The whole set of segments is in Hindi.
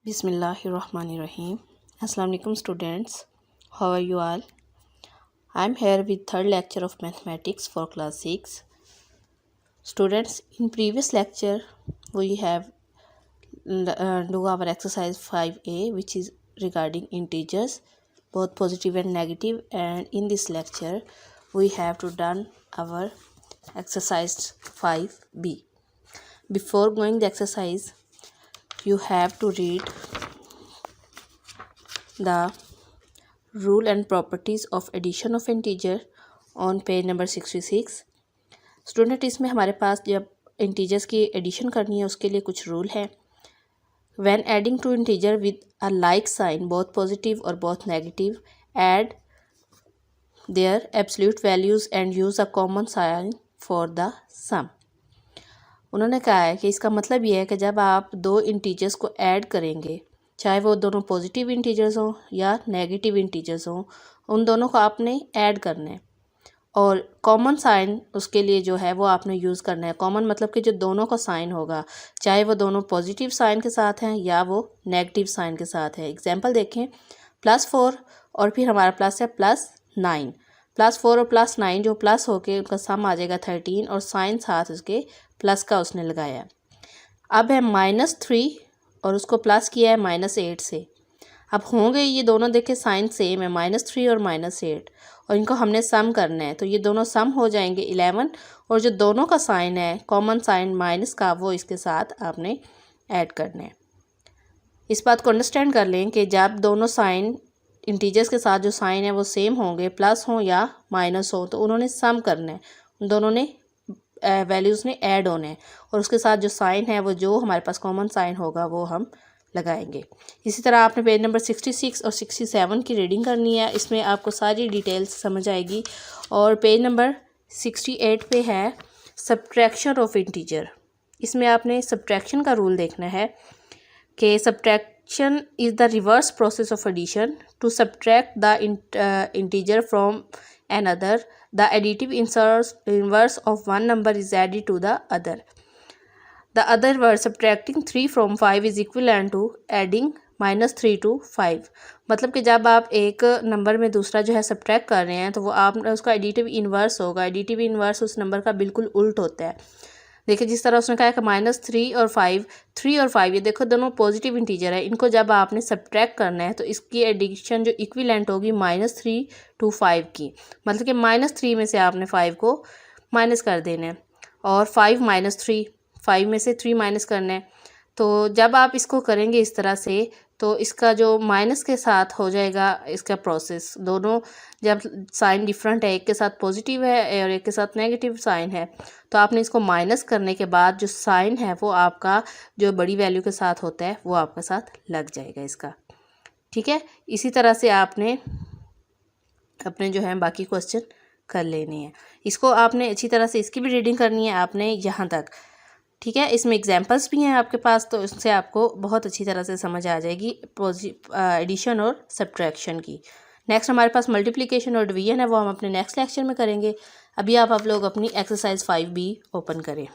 Bismillahirrahmanirrahim. Assalamu alaikum students. How are you all? I am here with third lecture of mathematics for class 6. Students, in previous lecture we have do our exercise 5a, which is regarding integers, both positive and negative, and in this lecture we have to done our exercise 5b. Before going the exercise, you have to read the rule and properties of addition of integer on page number 66. Student, इसमें हमारे पास जब इंटीजर्स की एडिशन करनी है उसके लिए कुछ रूल है. When adding two integer with a like sign both positive और both negative, add their absolute values and use a common sign for the sum. उन्होंने कहा है कि इसका मतलब ये है कि जब आप दो इंटीजर्स को ऐड करेंगे, चाहे वो दोनों पॉजिटिव इंटीजर्स हों या नेगेटिव इंटीजर्स हों, उन दोनों को आपने ऐड करना है और कॉमन साइन उसके लिए जो है वो आपने यूज़ करना है. कॉमन मतलब कि जो दोनों का साइन होगा, चाहे वो दोनों पॉजिटिव साइन के साथ हैं या वो नेगेटिव साइन के साथ है. एग्जांपल देखें, +4 और फिर हमारा प्लस है +9. +4 और +9 जो प्लस होके उनका सम आ जाएगा 13 और साइन साथ उसके प्लस का उसने लगाया. अब है -3 और उसको प्लस किया है -8 से. अब होंगे ये दोनों, देखे साइन सेम है, -3 और -8, और इनको हमने सम करना है तो ये दोनों सम हो जाएंगे 11, और जो दोनों का साइन है कॉमन साइन माइनस का वो इसके साथ आपने ऐड करना है. इस बात को अंडरस्टैंड कर लें कि जब दोनों साइन इंटीजर्स के साथ जो साइन है वो सेम होंगे, प्लस हो या माइनस हो, तो उन्होंने सम करना है, उन दोनों ने वैल्यूज़ ने ऐड होने हैं और उसके साथ जो साइन है वो जो हमारे पास कॉमन साइन होगा वो हम लगाएंगे. इसी तरह आपने पेज नंबर 66 और 67 की रीडिंग करनी है. इसमें आपको सारी डिटेल्स समझ आएगी. और पेज नंबर 68 पे है सब्ट्रैक्शन ऑफ इंटीजर. इसमें आपने सब्ट्रैक्शन का रूल देखना है कि subtraction is the reverse process of addition. To subtract the integer from another, the additive inverse of one number is added to the other. The other word, subtracting 3 from 5 is equivalent to adding -3 to 5. मतलब कि जब आप एक नंबर में दूसरा जो है सब्ट्रैक्ट कर रहे हैं तो वो आप उसका एडिटिव इन्वर्स होगा. एडिटिव इन्वर्स उस नंबर का बिल्कुल उल्ट होता है. देखिए जिस तरह उसने कहा कि -3 और 5, 3 और 5 ये देखो दोनों पॉजिटिव इंटीजर है, इनको जब आपने सब्ट्रैक्ट करना है तो इसकी एडिशन जो इक्विवेलेंट होगी -3 to 5 की. मतलब कि -3 में से आपने 5 को माइनस कर देना है और 5 -3, 5 में से 3 माइनस करना है. तो जब आप इसको करेंगे इस तरह से तो इसका जो माइनस के साथ हो जाएगा इसका प्रोसेस, दोनों जब साइन डिफरेंट है, एक के साथ पॉजिटिव है और एक के साथ नेगेटिव साइन है, तो आपने इसको माइनस करने के बाद जो साइन है वो आपका जो बड़ी वैल्यू के साथ होता है वो आपके साथ लग जाएगा इसका. ठीक है, इसी तरह से आपने अपने जो है बाकी क्वेश्चन कर लेने हैं. इसको आपने अच्छी तरह से इसकी भी रीडिंग करनी है आपने यहाँ तक. ठीक है, इसमें एग्जांपल्स भी हैं आपके पास तो इससे आपको बहुत अच्छी तरह से समझ आ जाएगी एडिशन और सब्ट्रैक्शन की. नेक्स्ट हमारे पास मल्टीप्लिकेशन और डिवीजन है, वो हम अपने नेक्स्ट लेक्चर में करेंगे. अभी आप लोग अपनी एक्सरसाइज 5b ओपन करें.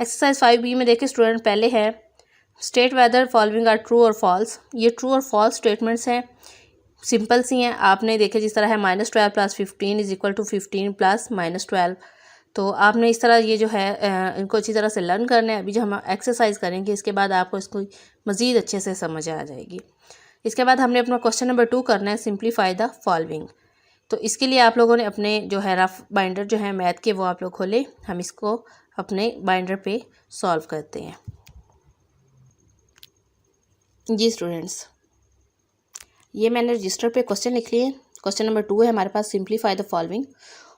एक्सरसाइज 5b में देखिए स्टूडेंट, पहले है state whether following are true और फॉल्स. ये ट्रू और फॉल्स स्टेटमेंट्स हैं, सिंपल सी हैं. आपने देखे जिस तरह है -12 + 15 = 15 + -12. तो आपने इस तरह ये जो है इनको अच्छी तरह से लर्न करना है. अभी जो हम एक्सरसाइज करेंगे इसके बाद आपको इसको मज़ीद अच्छे से समझ आ जाएगी. इसके बाद हमने अपना क्वेश्चन नंबर 2 करना है, सिंप्लीफाई द फॉलोइंग. तो इसके लिए आप लोगों ने अपने जो है रफ बाइंडर जो है मैथ के वो आप लोग खोले. हम इसको अपने बाइंडर पे सॉल्व करते हैं. जी स्टूडेंट्स, ये मैंने रजिस्टर पे क्वेश्चन लिख लिए. क्वेश्चन नंबर 2 है हमारे पास, सिंप्लीफाई द फॉलोइंग.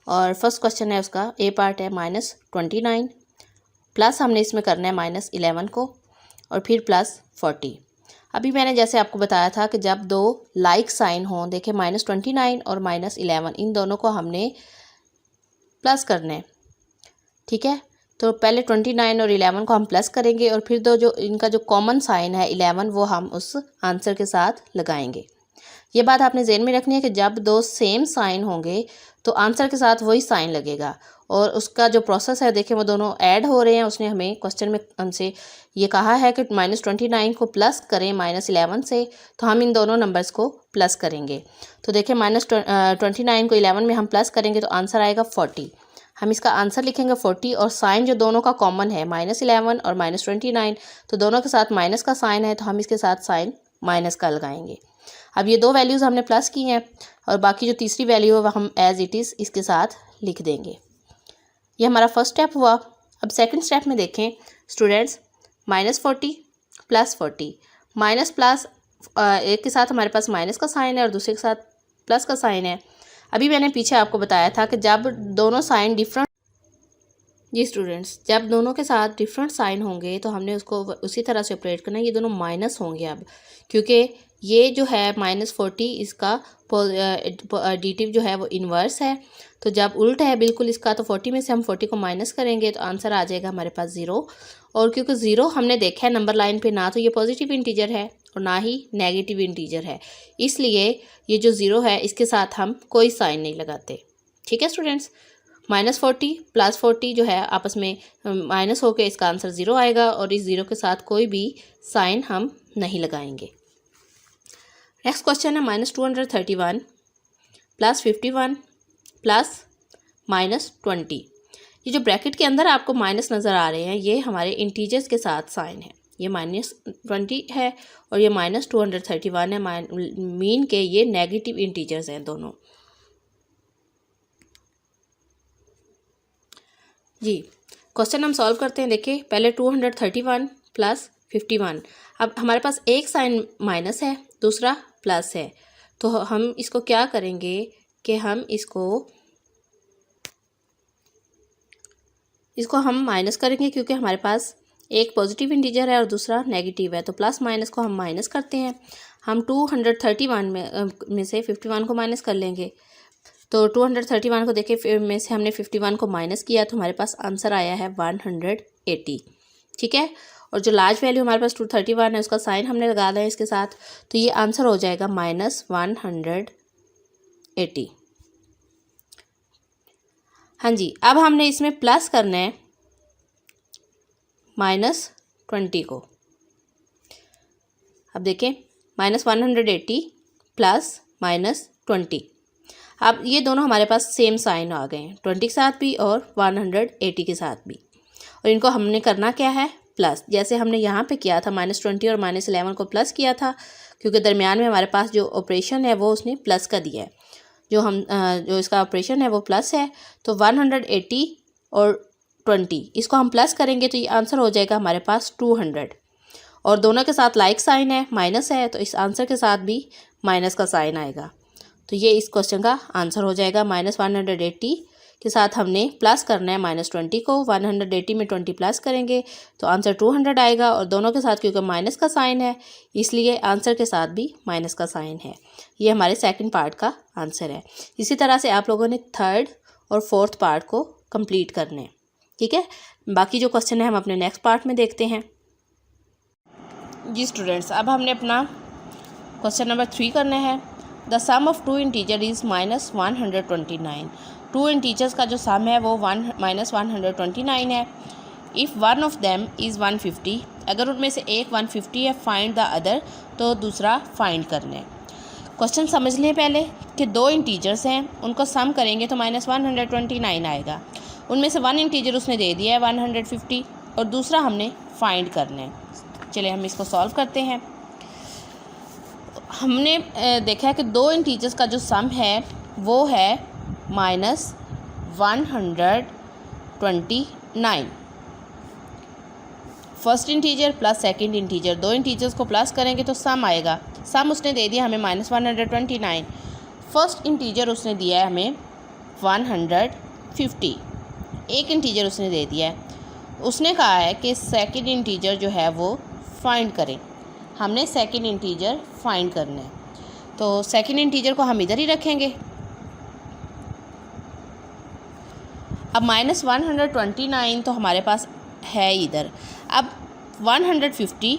और फर्स्ट क्वेश्चन है उसका ए पार्ट है -29 प्लस हमने इसमें करना है -11 को और फिर +40. अभी मैंने जैसे आपको बताया था कि जब दो लाइक साइन हों, देखें -29 और -11, इन दोनों को हमने प्लस करना है. ठीक है, तो पहले 29 और 11 को हम प्लस करेंगे और फिर दो जो इनका जो कॉमन साइन है 11 वो हम उस आंसर के साथ लगाएंगे. ये बात आपने ज़हन में रखनी है कि जब दो सेम साइन होंगे तो आंसर के साथ वही साइन लगेगा और उसका जो प्रोसेस है देखें वो दोनों ऐड हो रहे हैं। उसने हमें क्वेश्चन में हमसे ये कहा है कि -29 को प्लस करें -11 से, तो हम इन दोनों नंबर्स को प्लस करेंगे। तो देखें -29 को 11 में हम प्लस करेंगे तो आंसर आएगा 40। हम इसका आंसर लिखेंगे 40 और साइन जो दोनों का कॉमन है -11 और -29, तो दोनों के साथ माइनस का साइन है तो हम इसके साथ साइन माइनस का लगाएंगे। अब ये दो वैल्यूज़ हमने प्लस की हैं और बाकी जो तीसरी वैल्यू है वह हम एज़ इट इज़ इसके साथ लिख देंगे। ये हमारा फर्स्ट स्टेप हुआ। अब सेकंड स्टेप में देखें स्टूडेंट्स, -40 + 40 माइनस प्लस, एक के साथ हमारे पास माइनस का साइन है और दूसरे के साथ प्लस का साइन है। अभी मैंने पीछे आपको बताया था कि जब दोनों साइन डिफरेंट, जी स्टूडेंट्स, जब दोनों के साथ डिफरेंट साइन होंगे तो हमने उसको उसी तरह से ऑपरेट करना है। ये दोनों माइनस होंगे अब, क्योंकि ये जो है -40 इसका एडिटिव जो है वो इन्वर्स है। तो जब उल्ट है बिल्कुल इसका, तो 40 में से हम 40 को माइनस करेंगे तो आंसर आ जाएगा हमारे पास 0। और क्योंकि 0 हमने देखा है नंबर लाइन पे, ना तो ये पॉजिटिव इंटीजर है और ना ही नेगेटिव इंटीजर है, इसलिए ये जो 0 है इसके साथ हम कोई साइन नहीं लगाते। ठीक है स्टूडेंट्स, -40 + 40 जो है आपस में माइनस होकर इसका आंसर 0 आएगा और इस 0 के साथ कोई भी साइन हम नहीं लगाएंगे। नेक्स्ट क्वेश्चन है -231 + 51 + -20। ये जो ब्रैकेट के अंदर आपको माइनस नज़र आ रहे हैं ये हमारे इंटीजर्स के साथ साइन है। ये -20 है और ये -231 है, मीन के ये नेगेटिव इंटीजर्स हैं दोनों। जी क्वेश्चन हम सॉल्व करते हैं। देखिए पहले 231 + 51। अब हमारे पास एक साइन माइनस है, दूसरा प्लस है, तो हम इसको क्या करेंगे कि हम इसको हम माइनस करेंगे, क्योंकि हमारे पास एक पॉजिटिव इंटीजर है और दूसरा नेगेटिव है, तो प्लस माइनस को हम माइनस करते हैं। हम 231 में से 51 को माइनस कर लेंगे। तो 231 को देखें में से हमने 51 को माइनस किया तो हमारे पास आंसर आया है 180। ठीक है, और जो लार्ज वैल्यू हमारे पास 231 है उसका साइन हमने लगा दिया इसके साथ, तो ये आंसर हो जाएगा -180। हाँ जी, अब हमने इसमें प्लस करना है -20 को। अब देखें -180 + -20। अब ये दोनों हमारे पास सेम साइन आ गए हैं, 20 के साथ भी और 180 के साथ भी, और इनको हमने करना क्या है प्लस, जैसे हमने यहाँ पे किया था -20 और -11 को प्लस किया था, क्योंकि दरमियान में हमारे पास जो ऑपरेशन है वो उसने प्लस का दिया है, जो इसका ऑपरेशन है वो प्लस है। तो 180 और 20 इसको हम प्लस करेंगे तो ये आंसर हो जाएगा हमारे पास 200, और दोनों के साथ लाइक साइन है, माइनस है, तो इस आंसर के साथ भी माइनस का साइन आएगा। तो ये इस क्वेश्चन का आंसर हो जाएगा। -180 के साथ हमने प्लस करना है -20 को, 180 में 20 प्लस करेंगे तो आंसर 200 आएगा, और दोनों के साथ क्योंकि माइनस का साइन है इसलिए आंसर के साथ भी माइनस का साइन है। ये हमारे सेकंड पार्ट का आंसर है। इसी तरह से आप लोगों ने थर्ड और फोर्थ पार्ट को कंप्लीट करने हैं। ठीक है, बाकी जो क्वेश्चन है हम अपने नेक्स्ट पार्ट में देखते हैं। जी स्टूडेंट्स, अब हमने अपना क्वेश्चन नंबर 3 करना है। The sum of two integer is -129। Two integers का जो सम है वो -129 है। If one of them is 150, अगर उनमें से एक 150 है, फाइंड द अदर, तो दूसरा फाइंड करना है। क्वेश्चन समझ लें पहले कि दो इंटीजर्स हैं, उनको सम करेंगे तो -129 आएगा। उनमें से वन इंटीजर उसने दे दिया है 150 और दूसरा हमने फाइंड करना है। चलिए हम इसको सॉल्व करते हैं। हमने देखा है कि दो इंटीजर्स का जो सम है वो है -129। First integer plus second integer, दो इंटीजर्स को प्लस करेंगे तो सम आएगा। सम उसने दे दिया हमें -129। फर्स्ट इंटीजर उसने दिया है हमें 150, एक इंटीजर उसने दे दिया है। उसने कहा है कि सेकंड इंटीजर जो है वो फाइंड करें। हमने सेकंड इंटीजर फाइंड करना है, तो सेकंड इंटीजर को हम इधर ही रखेंगे। अब -129 तो हमारे पास है इधर। अब 150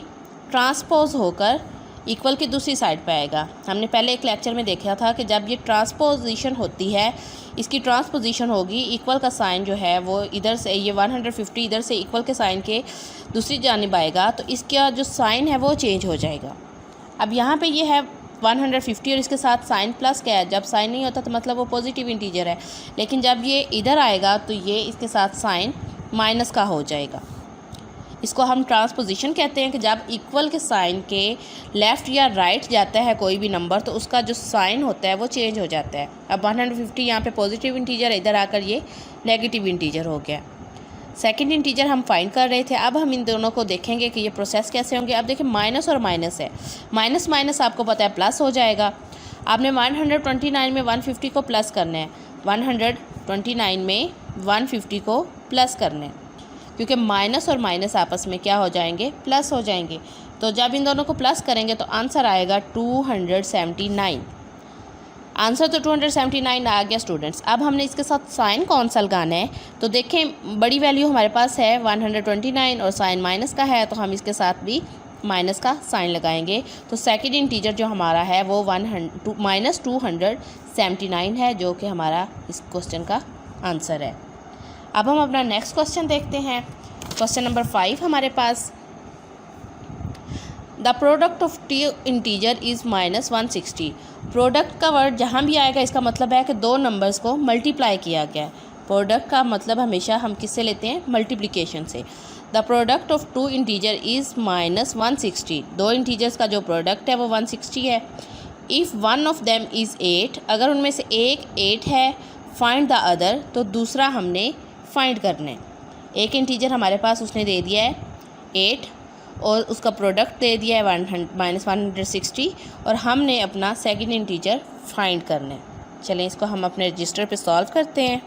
ट्रांसपोज होकर इक्वल की दूसरी साइड पे आएगा। हमने पहले एक लेक्चर में देखा था कि जब ये ट्रांसपोजिशन होती है, इसकी ट्रांसपोजिशन होगी, इक्वल का साइन जो है वो इधर से, ये 150 इधर से इक्वल के साइन के दूसरी जानिब आएगा, तो इसका जो साइन है वो चेंज हो जाएगा। अब यहाँ पे ये है 150 और इसके साथ साइन प्लस क्या है, जब साइन नहीं होता तो मतलब वो पॉजिटिव इंटीजर है, लेकिन जब ये इधर आएगा तो ये इसके साथ साइन माइनस का हो जाएगा। इसको हम ट्रांसपोजिशन कहते हैं कि जब इक्वल के साइन के लेफ़्ट या राइट जाता है कोई भी नंबर तो उसका जो साइन होता है वो चेंज हो जाता है। अब 150 यहाँ पे पॉजिटिव इंटीजर है, इधर आकर ये नेगेटिव इंटीजर हो गया। सेकंड इंटीजर हम फाइंड कर रहे थे, अब हम इन दोनों को देखेंगे कि ये प्रोसेस कैसे होंगे। अब देखिए माइनस और माइनस है, माइनस माइनस आपको पता है प्लस हो जाएगा। आपने 129 में 150 को प्लस करना है, 129 में 150 को प्लस करना है, क्योंकि माइनस और माइनस आपस में क्या हो जाएंगे, प्लस हो जाएंगे। तो जब इन दोनों को प्लस करेंगे तो आंसर आएगा 279। आंसर तो 279 आ गया स्टूडेंट्स। अब हमने इसके साथ साइन कौन सा लगाना है, तो देखें बड़ी वैल्यू हमारे पास है 129 और साइन माइनस का है, तो हम इसके साथ भी माइनस का साइन लगाएंगे। तो सेकंड इंटीजर जो हमारा है वो -279 है, जो कि हमारा इस क्वेश्चन का आंसर है। अब हम अपना नेक्स्ट क्वेश्चन देखते हैं। क्वेश्चन नंबर 5 हमारे पास, the product of two integer is -160। Product का वर्ड जहाँ भी आएगा इसका मतलब है कि दो नंबर्स को मल्टीप्लाई किया गया है। प्रोडक्ट का मतलब हमेशा हम किससे लेते हैं, मल्टीप्लिकेशन से। The product of two integer is -160। दो इंटीजर्स का जो प्रोडक्ट है वो 160 है। If one of them is 8, अगर उनमें से एक 8 है, फाइंड द अदर, तो दूसरा हमने फाइंड करना है। एक इंटीजर हमारे पास उसने दे दिया है 8 और उसका प्रोडक्ट दे दिया है -160 और हमने अपना सेकंड इंटीजर फाइंड करना है। चलें इसको हम अपने रजिस्टर पे सॉल्व करते हैं।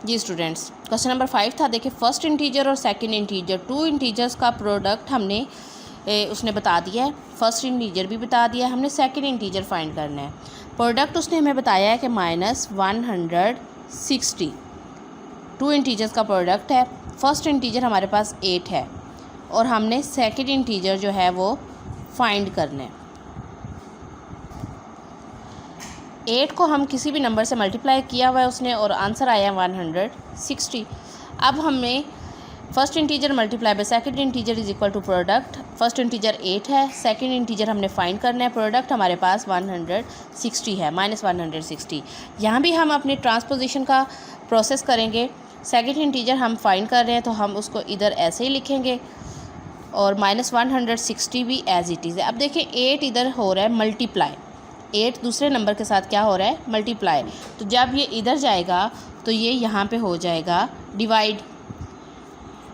जी स्टूडेंट्स, क्वेश्चन नंबर 5 था। देखिए फर्स्ट इंटीजर और सेकंड इंटीजर, टू इंटीजर्स का प्रोडक्ट हमने उसने बता दिया है, फर्स्ट इंटीजर भी बता दिया है, हमने सेकंड इंटीजर फाइंड करना है। प्रोडक्ट उसने हमें बताया है कि -160 टू इंटीजर्स का प्रोडक्ट है। फर्स्ट इंटीजर हमारे पास 8 है और हमने सेकंड इंटीजर जो है वो फाइंड करना है। 8 को हम किसी भी नंबर से मल्टीप्लाई किया हुआ है उसने और आंसर आया 160। अब हमें first integer multiply by second integer is equal to product. First integer 8 है, सेकंड इंटीजर हमने फाइंड करना है, प्रोडक्ट हमारे पास 160 है, -160। यहाँ भी हम अपने ट्रांसपोजिशन का प्रोसेस करेंगे। सेकंड इंटीजर हम फाइंड कर रहे हैं तो हम उसको इधर ऐसे ही लिखेंगे और -160 भी एज इट इज़ है। अब देखिए 8 इधर हो रहा है मल्टीप्लाई, 8 दूसरे नंबर के साथ क्या हो रहा है, मल्टीप्लाई। तो जब ये इधर जाएगा तो ये यहाँ पे हो जाएगा डिवाइड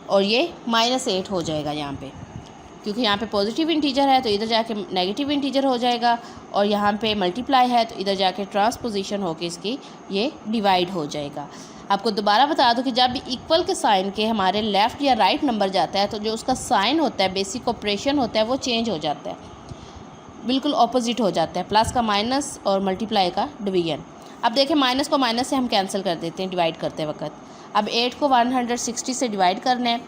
और ये -8 हो जाएगा यहाँ पे, क्योंकि यहाँ पे पॉजिटिव इंटीजर है तो इधर जाके नेगेटिव इंटीजर हो जाएगा और यहाँ पे मल्टीप्लाई है तो इधर जाके ट्रांसपोजिशन होके इसकी ये डिवाइड हो जाएगा। आपको दोबारा बता दूं कि जब भी इक्वल के साइन के हमारे लेफ़्ट या राइट नंबर जाता है तो जो उसका साइन होता है, बेसिक ऑपरेशन होता है, वो चेंज हो जाता है, बिल्कुल ऑपोजिट हो जाता है। प्लस का माइनस और मल्टीप्लाई का डिवीजन। अब देखें माइनस को माइनस से हम कैंसिल कर देते हैं डिवाइड करते वक्त। अब 8 को 160 से डिवाइड करना है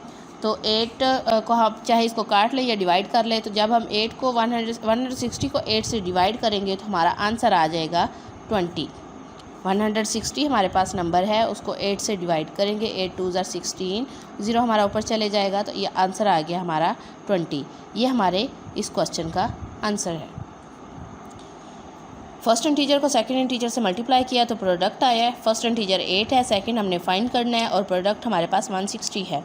तो 8 को हम चाहे इसको काट लें या डिवाइड कर लें, तो जब हम 8 को 160 को 8 से डिवाइड करेंगे तो हमारा आंसर आ जाएगा 20। 160 हमारे पास नंबर है, उसको 8 से डिवाइड करेंगे, 8 2 ज़ार 16, 0 हमारा ऊपर चले जाएगा तो ये आंसर आ गया हमारा 20। ये हमारे इस क्वेश्चन का आंसर है। फर्स्ट इंटीजर को सेकंड इंटीजर से मल्टीप्लाई किया तो प्रोडक्ट आया है। फर्स्ट इंटीजर 8 है, सेकंड हमने फाइंड करना है और प्रोडक्ट हमारे पास 160 है।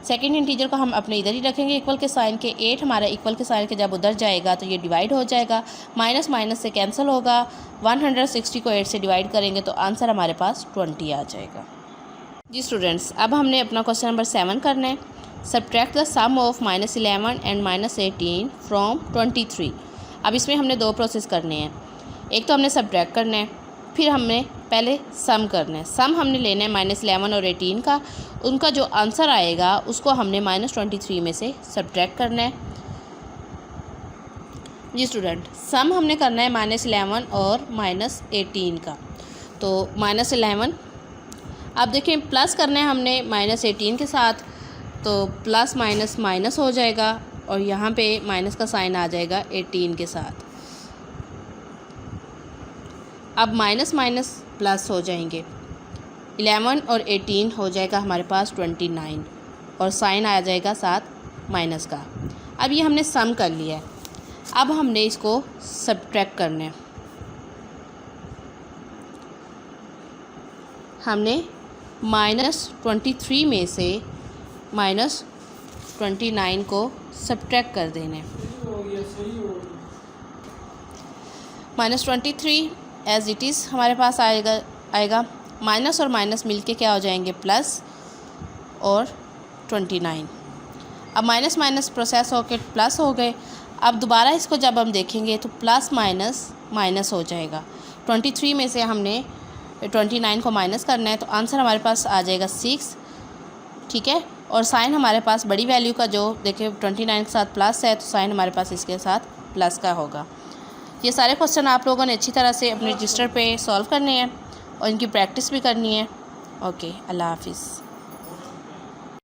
सेकंड इंटीजर को हम अपने इधर ही रखेंगे इक्वल के साइन के, 8 हमारा इक्वल के साइन के जब उधर जाएगा तो ये डिवाइड हो जाएगा, माइनस माइनस से कैंसिल होगा, 160 को 8 से डिवाइड करेंगे तो आंसर हमारे पास 20 आ जाएगा। जी स्टूडेंट्स, अब हमने अपना क्वेश्चन नंबर 7 करना है। Subtract the sum of -11 and -18 from 23। अब इसमें हमने दो प्रोसेस करने हैं, एक तो हमने सब्ट्रैक्ट करना है, फिर हमने पहले सम करना है। सम हमने लेना है -11 और 18 का, उनका जो आंसर आएगा उसको हमने -23 में से सब्ट्रैक्ट करना है। जी स्टूडेंट, सम हमने करना है -11 और -18 का, तो -11, अब देखिए प्लस करना है हमने -18 के साथ, तो प्लस माइनस माइनस हो जाएगा और यहाँ पे माइनस का साइन आ जाएगा 18 के साथ। अब माइनस माइनस प्लस हो जाएंगे, 11 और 18 हो जाएगा हमारे पास 29 और साइन आ जाएगा साथ माइनस का। अब ये हमने सम कर लिया है, अब हमने इसको सब्ट्रैक्ट करना है। हमने -23 में से -29 को सब्ट्रैक्ट कर देना है। -23 एज इट इज़ हमारे पास आएगा माइनस और माइनस मिलके क्या हो जाएंगे प्लस और 29। अब माइनस माइनस प्रोसेस होकर प्लस हो गए। अब दोबारा इसको जब हम देखेंगे तो प्लस माइनस माइनस हो जाएगा। 23 में से हमने 29 को माइनस करना है तो आंसर हमारे पास आ जाएगा 6, ठीक है। और साइन हमारे पास बड़ी वैल्यू का जो देखिए 29 के साथ प्लस है तो साइन हमारे पास इसके साथ प्लस का होगा। ये सारे क्वेश्चन आप लोगों ने अच्छी तरह से अपने रजिस्टर पे सॉल्व करने हैं और इनकी प्रैक्टिस भी करनी है। ओके, अल्लाह हाफिज़।